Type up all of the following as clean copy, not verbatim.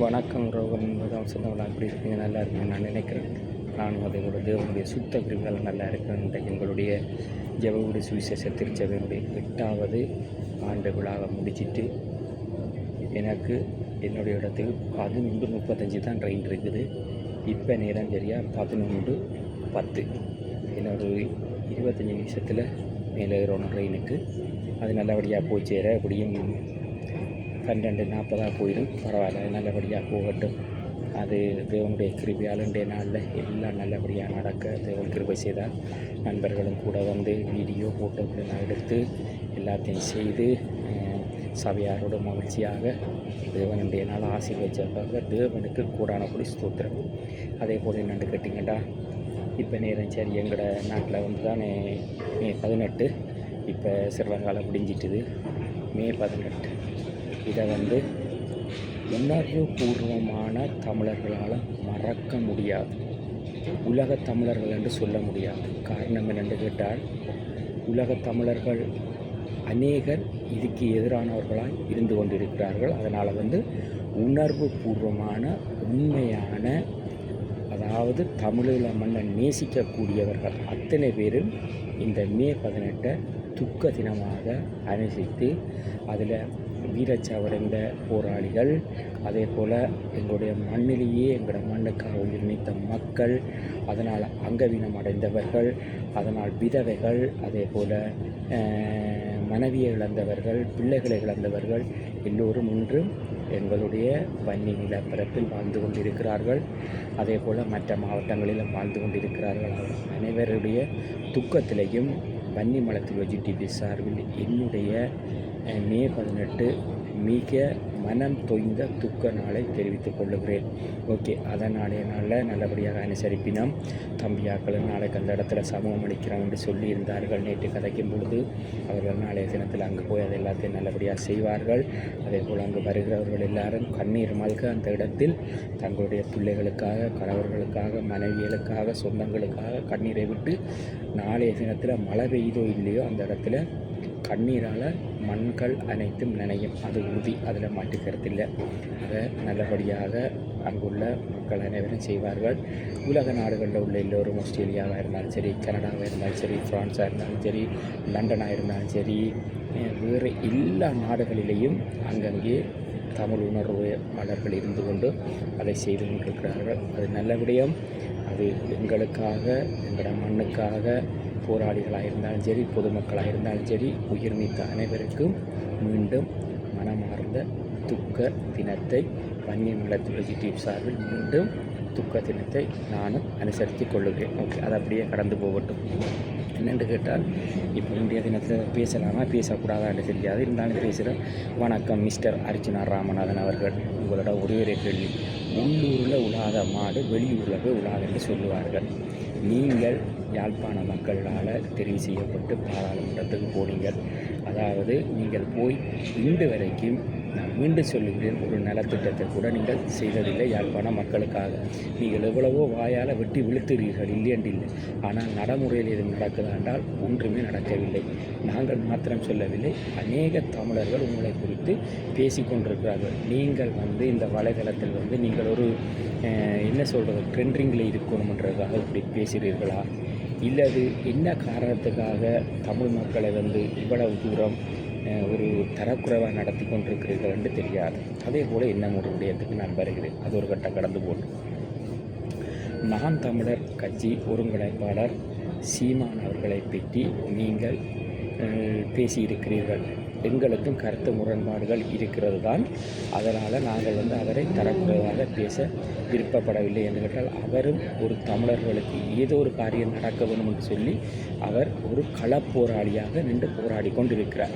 வணக்கம் ரோகன் சொந்தங்களா எப்படி இருக்கீங்க? நல்லா இருக்குன்னு நான் நினைக்கிறேன். நானும் அதே போல தேவனுடைய சுத்த கிருபையால் நல்லா இருக்கிறேன். எங்களுடைய ஜெபகுடி சுவிசேஷ திருச்சபையினுடைய 8வது ஆண்டு விழாவை முடிச்சிட்டு எனக்கு என்னுடைய இடத்துக்கு 11:35 தான் ட்ரெயின் இருக்குது. இப்போ நேரம் சரியாக 11:10. இன்னொரு 25 நிமிஷத்தில் மேலே ஏறணும் ட்ரெயினுக்கு. அது நல்லபடியாக போய் சேர எப்படியும் 12:40 போயிடும். பரவாயில்ல, நல்லபடியாக போகட்டும். அது தேவனுடைய கிருபையால் இன்றைய நாளில் எல்லாம் நல்லபடியாக நடக்க தேவன் கிருபை செய்தால் நண்பர்களும் கூட வந்து வீடியோ ஃபோட்டோக்களை நான் எடுத்து எல்லாத்தையும் செய்து சபையாரோட மகிழ்ச்சியாக தேவன் இன்றைய நாள் ஆசீர்வதிச்சிருக்காங்க. தேவனுக்கு கூடானபடி ஸ்தோத்திரம். அதே போல் என்னென்னு கேட்டிங்கடா, இப்போ நேரம் சரி எங்களோட நாட்டில் வந்து தான் மே 18, இப்போ சிறுவங்காலம் முடிஞ்சிட்டுது. மே 18 இதை வந்து உணர்வு பூர்வமான தமிழர்களால் மறக்க முடியாது. உலக தமிழர்கள் என்று சொல்ல முடியாது. காரணம் என்னென்று கேட்டால், உலக தமிழர்கள் அநேகர் இதுக்கு எதிரானவர்களாய் இருந்து கொண்டிருக்கிறார்கள். அதனால் வந்து உணர்வு பூர்வமான உண்மையான, அதாவது தமிழீழ மண்ணை நேசிக்கக்கூடியவர்கள் அத்தனை பேரும் இந்த மே 18 துக்க தினமாக அனுசரித்து அதில் வீரச்சாவடைந்த போராளிகள், அதே போல் எங்களுடைய மண்ணிலேயே எங்களோட மண்ணுக்காக உயிர் நீத்த மக்கள், அதனால் அங்கவீனம் அடைந்தவர்கள், அதனால் விதவைகள், அதே போல் மனைவியை இழந்தவர்கள், பிள்ளைகளை இழந்தவர்கள் எல்லோரும் இன்றும் எங்களுடைய வன்னி நிலப்பரப்பில் வாழ்ந்து கொண்டிருக்கிறார்கள். அதே போல் மற்ற மாவட்டங்களிலும் வாழ்ந்து கொண்டிருக்கிறார்கள். அனைவருடைய துக்கத்திலையும் வன்னி மலத்தில் வெஜிடிபி சார்பில் என்னுடைய மே 18 மிக மனம் தொய்ந்த துக்க நாளை தெரிவித்துக் கொள்ளுகிறேன். ஓகே, அதனாலே நாளில் நல்லபடியாக அனுசரிப்பினோம். தம்பியாக்களும் நாளைக்கு அந்த இடத்துல சமூகம் அளிக்கிறோம் என்று சொல்லியிருந்தார்கள். நேற்று கதைக்கும் பொழுது அவர்கள் நாளைய தினத்தில் அங்கே போய் அதை எல்லாத்தையும் நல்லபடியாக செய்வார்கள். அதே போல் அங்கு வருகிறவர்கள் எல்லாரும் கண்ணீர் மல்க அந்த இடத்தில் தங்களுடைய பிள்ளைகளுக்காக, கணவர்களுக்காக, மனைவிகளுக்காக, சொந்தங்களுக்காக கண்ணீரை விட்டு நாளைய தினத்தில் மழை பெய்தோ இல்லையோ அந்த இடத்துல கண்ணீரால் மண்கள் அனைத்தும் நினையும். அது உறுதி, அதில் மாற்றுக்கருத்தில்லை. அதை நல்லபடியாக அங்குள்ள மக்கள் அனைவரும் செய்வார்கள். உலக நாடுகளில் உள்ள எல்லோரும், ஆஸ்திரேலியாவாக இருந்தாலும் சரி, கனடாவாக இருந்தாலும் சரி, ஃப்ரான்ஸாக இருந்தாலும் சரி, லண்டனாக இருந்தாலும் சரி, வேறு எல்லா நாடுகளிலேயும் அங்கங்கே தமிழ் உணர்வாளர்கள் இருந்து கொண்டு அதை செய்து கொண்டிருக்கிறார்கள். அது நல்ல விடயம். அது எங்களுக்காக, எங்களோட மண்ணுக்காக போராளிகளாக இருந்தாலும் சரி, பொதுமக்களாக இருந்தாலும் சரி, உயிர் நீத்த அனைவருக்கும் மீண்டும் மனமார்ந்த துக்க தினத்தை வன்னி மலத்து வெஜிடிவ் சார்பில் மீண்டும் துக்க தினத்தை நானும் அனுசரித்து கொள்ளுகிறேன். ஓகே, அது அப்படியே கடந்து போகட்டும். என்னென்று கேட்டால், இப்போ இன்றைய தினத்தில் பேசலாமா பேசக்கூடாதான்னு தெரியாது, இருந்தாலும் பேசுகிறேன். வணக்கம் மிஸ்டர் அர்ஜுனா ராமநாதன் அவர்கள். உங்களோட ஒருவரே கேள்வி. உள்ளூரில் உலாத மாடு வெளியூரில் போய் உலாது என்று சொல்லுவார்கள். நீங்கள் யாழ்ப்பாண மக்களால் தெரிவு செய்யப்பட்டு பாராளுமன்றத்துக்கு போனீங்கள். அதாவது நீங்கள் போய் இன்று வரைக்கும், நான் மீண்டும் சொல்லுகிறேன், ஒரு நலத்திட்டத்தை கூட நீங்கள் செய்ததில்லை யாழ்ப்பாண மக்களுக்காக. நீங்கள் எவ்வளவோ வாயால் வெட்டி விழுத்துறீர்கள், இல்லையென்று இல்லை. ஆனால் நடைமுறையில் எதுவும் நடக்குதா என்றால் ஒன்றுமே நடக்கவில்லை. நாங்கள் மாத்திரம் சொல்லவில்லை, அநேக தமிழர்கள் உங்களை குறித்து பேசி கொண்டிருக்கிறார்கள். நீங்கள் வந்து இந்த வலைதளத்தில் வந்து நீங்கள் ஒரு என்ன சொல்கிறது, ட்ரெண்டிங்கில் இருக்கணுன்றதுக்காக இப்படி பேசுகிறீர்களா, இல்லை அது என்ன காரணத்துக்காக தமிழ் மக்களை வந்து இவ்வளவு தூரம் ஒரு தரக்குறைவாக நடத்தி கொண்டிருக்கிறீர்கள் என்று தெரியாது. அதே போல் என்ன ஒரு விடயத்துக்கு நான் வருகிறேன். அது ஒரு கட்டம் கடந்து போட்டு, நாம் தமிழர் கட்சி ஒருங்கிணைப்பாளர் சீமான் அவர்களை பற்றி நீங்கள் பேசியிருக்கிறீர்கள். எங்களுக்கும் கருத்து முரண்பாடுகள் இருக்கிறது தான். அதனால் நாங்கள் வந்து அவரை தரக்குறைவாக பேச விருப்பப்படவில்லை என்று கேட்டால், அவரும் ஒரு தமிழர்களுக்கு ஏதோ ஒரு காரியம் நடக்க வேண்டும் என்று சொல்லி அவர் ஒரு களப்போராளியாக நின்று போராடி கொண்டிருக்கிறார்.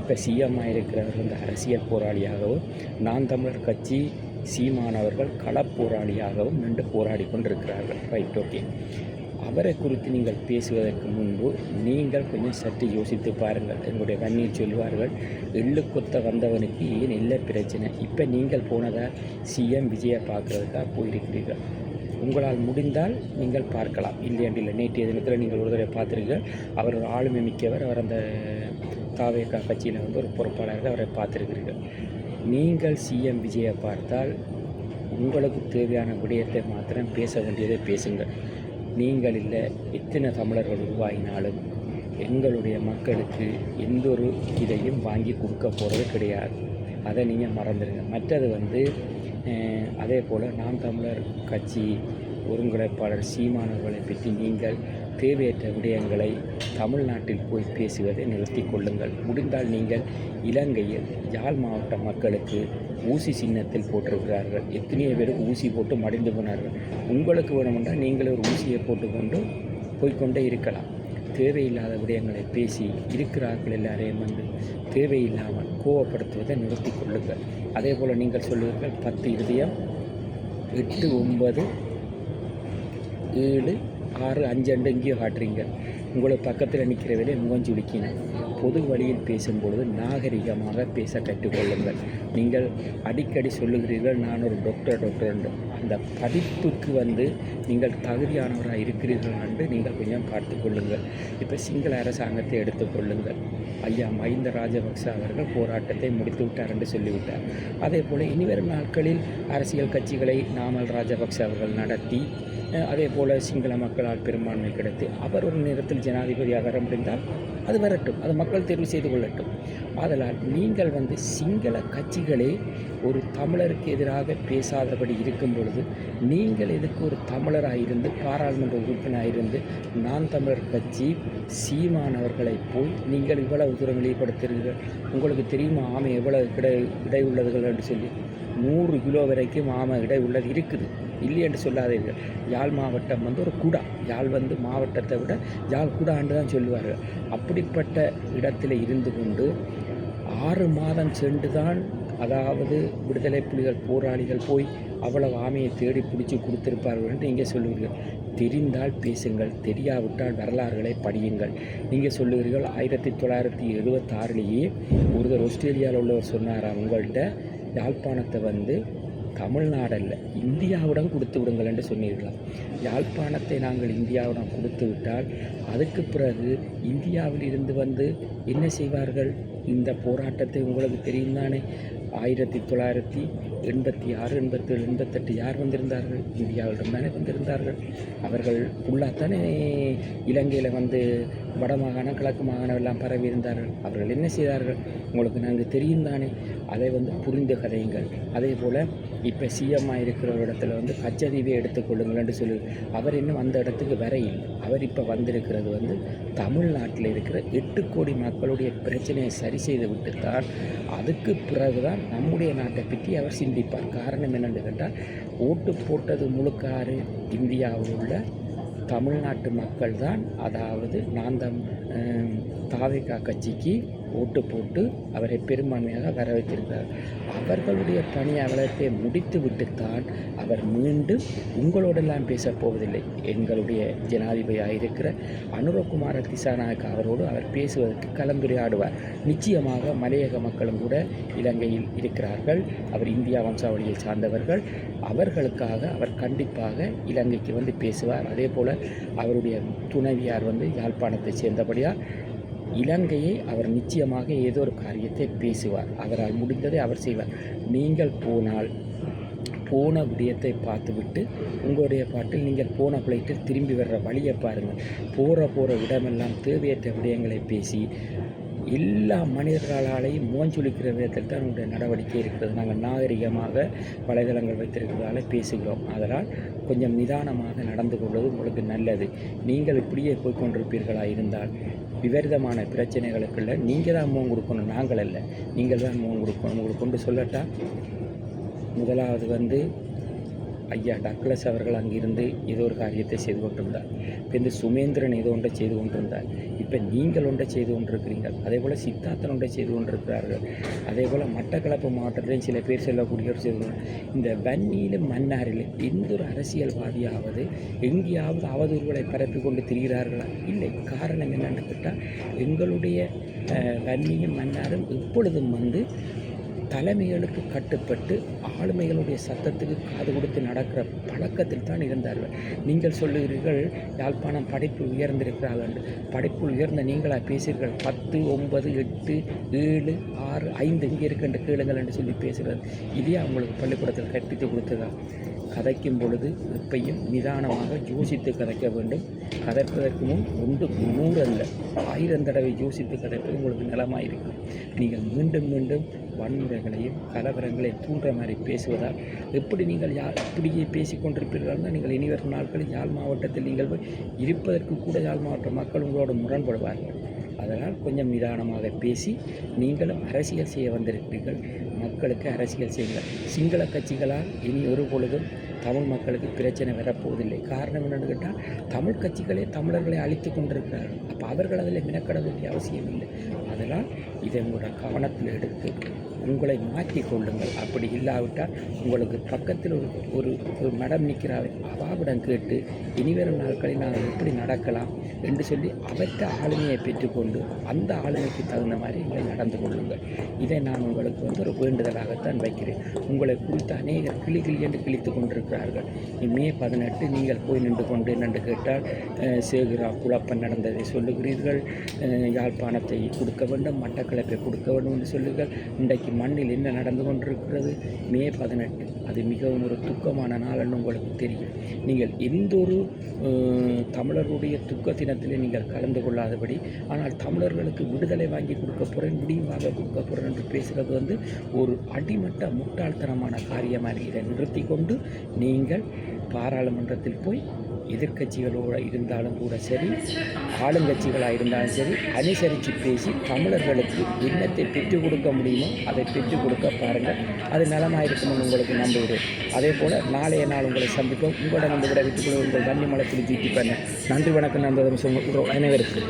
இப்போ சிஎம்மாக இருக்கிறவர் வந்து அரசியல் போராளியாகவும், நான் தமிழர் கட்சி சீமானவர்கள் களப்போராளியாகவும் நின்று போராடி கொண்டிருக்கிறார்கள். Right, okay. அவரை குறித்து நீங்கள் பேசுவதற்கு முன்பு நீங்கள் கொஞ்சம் சற்று யோசித்து பாருங்கள். எங்களுடைய கண்ணீர் சொல்வார்கள், எள்ளு கொத்த வந்தவனுக்கு ஏன் இல்லை பிரச்சனை. இப்போ நீங்கள் போனதாக சிஎம் விஜயை பார்க்குறதுக்காக போயிருக்கிறீர்கள். உங்களால் முடிந்தால் நீங்கள் பார்க்கலாம், இல்லையென்றில்லை. நேற்றைய தினத்தில் நீங்கள் ஒரு தடவை பார்த்துருக்கீர்கள். அவர் ஒரு ஆளுமை மிக்கவர். அவர் அந்த தாவேகா கட்சியில் வந்து ஒரு பொறுப்பாளர்கள் அவரை பார்த்துருக்கிறீர்கள். நீங்கள் சிஎம் விஜயை பார்த்தால் உங்களுக்கு தேவையான விடயத்தை மாத்திரம் பேச வேண்டியதை பேசுங்கள். நீங்கள் இல்லை எத்தனை தமிழர்கள் உருவாகினாலும் எங்களுடைய மக்களுக்கு எந்த ஒரு இதையும் வாங்கி கொடுக்க போகிறது கிடையாது. அதை நீங்கள் மறந்துடுங்க. மற்றது அதே போல் நாம் தமிழர் கட்சி ஒருங்கிணைப்பாளர் சீமானவர்களை பற்றி நீங்கள் தேவையற்ற விடயங்களை தமிழ்நாட்டில் போய் பேசுவதை நிறுத்தி கொள்ளுங்கள். முடிந்தால் நீங்கள் இலங்கையில் யாழ் மாவட்ட மக்களுக்கு ஊசி சின்னத்தில் போட்டிருக்கிறார்கள். எத்தனையோ பேருக்கு ஊசி போட்டு மடிந்து போனார்கள். உங்களுக்கு வேணுமென்றால் நீங்கள் ஒரு ஊசியை போட்டுக்கொண்டு போய்கொண்டே இருக்கலாம். தேவையில்லாத விடயங்களை பேசி இருக்கிறார்கள் எல்லாரையும் தேவையில்லாமல் கோவப்படுத்துவதை நிறுத்தி கொள்ளுங்கள். அதே போல் நீங்கள் சொல்லுவீர்கள் 10 இருதயம் 8 9 7 6 5 2 எங்கேயோ காட்டுறீங்க. உங்களுக்கு பக்கத்தில் நிற்கிறதிலே முகஞ்சுளிக்கினேன். பொது வழியில் பேசும்பொழுது நாகரிகமாக பேச கற்றுக்கொள்ளுங்கள். நீங்கள் அடிக்கடி சொல்லுகிறீர்கள் நான் ஒரு டாக்டர் என்று. அந்த படிப்புக்கு நீங்கள் தகுதியானவராக இருக்கிறீர்கள் என்று நீங்கள் கொஞ்சம் பார்த்து கொள்ளுங்கள். இப்போ சிங்கள அரசாங்கத்தை எடுத்துக்கொள்ளுங்கள். ஐயா மஹிந்த ராஜபக்ச அவர்கள் போராட்டத்தை முடித்து விட்டார் என்று சொல்லிவிட்டார். அதே போல் இனிவரும் நாட்களில் அரசியல் கட்சிகளை நாமல் ராஜபக்ச அவர்கள் நடத்தி அதே போல் சிங்கள மக்களால் பெரும்பான்மை கிடைத்து அவர் ஒரு நேரத்தில் ஜனாதிபதியாக வர முடிந்தால் அது வரட்டும், அது மக்கள் தேர்வு செய்து கொள்ளட்டும். ஆதலால் நீங்கள் சிங்கள கட்சிகளே ஒரு தமிழருக்கு எதிராக பேசாதபடி இருக்கும் பொழுது நீங்கள் எதுக்கு ஒரு தமிழராக இருந்து பாராளுமன்ற உறுப்பினராக இருந்து நான் தமிழர் கட்சி சீமானவர்களை போய் நீங்கள் இவ்வளவு தூரம் வெளிப்படுத்துகிறீர்கள்? உங்களுக்கு தெரியுமா ஆமை எவ்வளவு இடை உள்ளதுகள் என்று சொல்லி 100 கிலோ வரைக்கும் ஆமை இடை உள்ளது இருக்குது, இல்லை என்று சொல்லாதீர்கள். யாழ் மாவட்டம் ஒரு குடா, யாழ் மாவட்டத்தை விட யாழ் குடாண்டு தான் சொல்லுவார்கள். அப்படிப்பட்ட இடத்தில் இருந்து கொண்டு 6 மாதம் சென்று தான் அதாவது விடுதலை புலிகள் போராளிகள் போய் அவ்வளவு ஆமையை தேடி பிடிச்சி கொடுத்திருப்பார்கள் என்று இங்கே சொல்லுவீர்கள். தெரிந்தால் பேசுங்கள், தெரியாவிட்டால் வரலாறுகளை படியுங்கள். நீங்கள் சொல்லுவீர்கள் 1976 ஒருவர் ஆஸ்திரேலியாவில் உள்ளவர் சொன்னாராம் உங்கள்கிட்ட யாழ்ப்பாணத்தை தமிழ்நாடல்ல இந்தியாவிடம் கொடுத்து விடுங்கள் என்று சொன்னீர்களாம். யாழ்ப்பாணத்தை நாங்கள் இந்தியாவிடம் கொடுத்து விட்டால் அதுக்கு பிறகு இந்தியாவில் இருந்து என்ன செய்வார்கள்? இந்த போராட்டத்தை உங்களுக்கு தெரியும் தானே. 1986 87 88 யார் வந்திருந்தார்கள்? இந்தியாவிடம் தானே வந்திருந்தார்கள். அவர்கள் உள்ளாத்தானே இலங்கையில் வடமாகாணம் கிழக்கு மாகாணம் எல்லாம் பரவி இருந்தார்கள். அவர்கள் என்ன செய்தார்கள் உங்களுக்கு நாங்கள் தெரியும் தானே. அதை புரிந்து கதையுங்கள். அதே போல் இப்போ சிஎம்மாக இருக்கிற இடத்துல கச்சதீவை எடுத்துக்கொள்ளுங்கள் என்று சொல்லி அவர் இன்னும் அந்த இடத்துக்கு வர இல்லை. அவர் இப்போ வந்திருக்கிறது தமிழ்நாட்டில் இருக்கிற 8 கோடி மக்களுடைய பிரச்சனையை சரி செய்து விட்டுத்தான் அதுக்கு பிறகுதான் நம்முடைய நாட்டை பற்றி அவர் சிந்திப்பார். காரணம் என்னென்று கேட்டால் ஓட்டு போட்டது முழுக்காறு இந்தியாவில் உள்ள தமிழ்நாட்டு மக்கள் தான். அதாவது நான் தாவேகா கட்சிக்கு ஓட்டு போட்டு அவரை பெரும்பான்மையாக வர வைத்திருக்கிறார். அவர்களுடைய பணி அவலத்தை முடித்து விட்டுத்தான் அவர் மீண்டும் உங்களோடெல்லாம் பேசப் போவதில்லை. எங்களுடைய ஜனாதிபதியாக இருக்கிற அனுரகுமார திசாநாயக்க அவரோடு அவர் பேசுவதற்கு கலந்துரையாடுவார். நிச்சயமாக மலையக மக்களும் கூட இலங்கையில் இருக்கிறார்கள். அவர் இந்தியா வம்சாவளியை சார்ந்தவர்கள். அவர்களுக்காக அவர் கண்டிப்பாக இலங்கைக்கு பேசுவார். அதே போல் அவருடைய துணைவியார் யாழ்ப்பாணத்தை சேர்ந்தபடியால் இலங்கையை அவர் நிச்சயமாக ஏதோ ஒரு காரியத்தை பேசுவார். அவரால் முடிந்ததை அவர் செய்வார். நீங்கள் போன விடயத்தை பார்த்துவிட்டு உங்களுடைய பாட்டில் நீங்கள் போன பிளைட்டில் திரும்பி வர்ற வழியை பாருங்கள். போகிற இடமெல்லாம் தேவையற்ற விடயங்களை பேசி எல்லா மனிதர்களாலேயும் முகஞ்சொலிக்கிற விதத்தில் தான் உங்களுடைய நடவடிக்கை இருக்கிறது. நாங்கள் நாகரிகமாக வலைதளங்கள் வைத்திருக்கிறதால பேசுகிறோம். அதனால் கொஞ்சம் நிதானமாக நடந்து கொள்வது உங்களுக்கு நல்லது. நீங்கள் இப்படியே போய்கொண்டிருப்பீர்களாக இருந்தால் விபரீதமான பிரச்சனைகளுக்குள்ள நீங்கள் தான் முகம் கொடுக்கணும், நாங்கள் அல்ல. நீங்கள் தான் முகம் கொடுக்கணும். உங்களுக்கு கொண்டு சொல்லட்டா, முதலாவது ஐயா டக்ளஸ் அவர்கள் அங்கிருந்து ஏதோ ஒரு காரியத்தை செய்து கொண்டிருந்தார். இப்போ இந்த சுமேந்திரன் ஏதோ ஒன்றை செய்து கொண்டிருந்தார். இப்போ நீங்கள் ஒன்றை செய்து கொண்டிருக்கிறீர்கள். அதே போல் சித்தார்த்தன் ஒன்றை செய்து கொண்டிருக்கிறார்கள். அதே போல் மட்டக்களப்பு மாவட்டத்திலையும் சில பேர் செல்லக்கூடியவர் செய்து இந்த வன்னியிலும் மன்னாரில் எந்த ஒரு அரசியல்வாதியாவது எங்கேயாவது அவதூறுகளை பரப்பி கொண்டு திரிகிறார்களா? இல்லை. காரணம் என்னென்னு கேட்டால் எங்களுடைய வன்னியும் மன்னாரும் எப்பொழுதும் தலைமைகளுக்கு கட்டுப்பட்டு ஆளுமைகளுடைய சத்தத்துக்கு காது கொடுத்து நடக்கிற பழக்கத்தில் தான் இருந்தார்கள். நீங்கள் சொல்லுகிறீர்கள் யாழ்ப்பாணம் படிப்பு உயர்ந்திருக்கிறார்கள் என்று. படிப்பு உயர்ந்த நீங்களாக பேசுகிறீர்கள். 10, 9, 8, 7, 6, 5 இங்கே இருக்கின்ற கேளுங்கள் என்று சொல்லி பேசுகிறது. இதே அவங்களுக்கு பள்ளிக்கூடத்தில் கற்பித்து கொடுத்ததா? கதைக்கும் பொழுது எப்பையும் நிதானமாக யோசித்து கதைக்க வேண்டும். கதைப்பதற்கு முன் 100 அல்ல 1000 தடவை யோசித்து கதைப்பது உங்களுக்கு நலமாயிருக்கும். நீங்கள் மீண்டும் மீண்டும் வன்முறைகளையும் கலவரங்களையும் தூண்டுற மாதிரி பேசுவதால் எப்படி நீங்கள் இப்படியே பேசிக்கொண்டிருப்பீர்கள் தான் நீங்கள் இனிவரும் நாட்களில் யாழ் மாவட்டத்தில் நீங்கள் இருப்பதற்கு கூட யாழ் மாவட்ட மக்கள் உங்களோடு முரண்படுவார்கள். அதனால் கொஞ்சம் நிதானமாக பேசி நீங்களும் அரசியல் செய்ய வந்திருக்கிறீர்கள். மக்களுக்கு அரசியல் செய்யுங்கள். சிங்கள கட்சிகளால் இனி ஒரு பொழுதும் தமிழ் மக்களுக்கு பிரச்சனை வரப்போவதில்லை. காரணம் என்னென்னு கேட்டால் தமிழ் கட்சிகளே தமிழர்களை அழித்து கொண்டிருக்கிறார்கள். அப்போ அவர்கள் அதில் மினக்கட வேண்டிய அவசியம் இல்லை. அதனால் இதை உங்களோட கவனத்தில் எடுத்து உங்களை மாற்றி கொள்ளுங்கள். அப்படி இல்லாவிட்டால் உங்களுக்கு பக்கத்தில் ஒரு மடம் நிற்கிறார் அவாவிடம் கேட்டு இனிவரும் நாட்களில் நாங்கள் எப்படி நடக்கலாம் என்று சொல்லி அவற்ற ஆளுமையை பெற்றுக்கொண்டு அந்த ஆளுமைக்கு தகுந்த மாதிரி நீங்கள் நடந்து கொள்ளுங்கள். இதை நான் உங்களுக்கு ஒரு வேண்டுதலாகத்தான் வைக்கிறேன். உங்களை குறித்து அநேகர் கிளி என்று கிழித்து கொண்டிருக்கிறார்கள். மே 18 நீங்கள் போய் நின்று கொண்டு என்னென்று கேட்டால் சேகுரா குழப்பம் நடந்ததை சொல்லுகிறீர்கள். யாழ்ப்பாணத்தை கொடுக்க வேண்டும், மட்டக்களப்பை கொடுக்க வேண்டும் என்று சொல்லுங்கள். இன்றைக்கு மண்ணில் என்ன நடந்து கொண்டிருக்கிறது? மே 18 அது மிகவும் ஒரு துக்கமான நாள் என்று உங்களுக்கு தெரியும். நீங்கள் எந்த ஒரு தமிழருடைய துக்க தினத்திலே நீங்கள் கலந்து கொள்ளாதபடி, ஆனால் தமிழர்களுக்கு விடுதலை வாங்கி கொடுக்க போகிறேன், முடிவாக கொடுக்க போகிறேன் என்று பேசுகிறது ஒரு அடிமட்ட முட்டாள்தனமான காரியமாக. இதை நிறுத்தி கொண்டு நீங்கள் பாராளுமன்றத்தில் போய் எதிர்கட்சிகளோடு இருந்தாலும் கூட சரி, ஆளுங்கட்சிகளாக இருந்தாலும் சரி, அனுசரித்து பேசி தமிழர்களுக்கு என்னத்தை பெற்றுக் கொடுக்க முடியுமோ அதை பெற்றுக் கொடுக்க பாருங்கள். அது நலமாயிருக்கும்னு உங்களுக்கு நம்புகிறேன். அதே போல் நாளைய நாள் உங்களை சந்திப்போம். உங்களிடம் வந்து விட விட்டுக்கொள்ள உங்கள் கன்னிமலத்தில் ஜீட்டி பண்ண. நன்றி, வணக்கம். நண்பர்கள் அனைவருக்கு.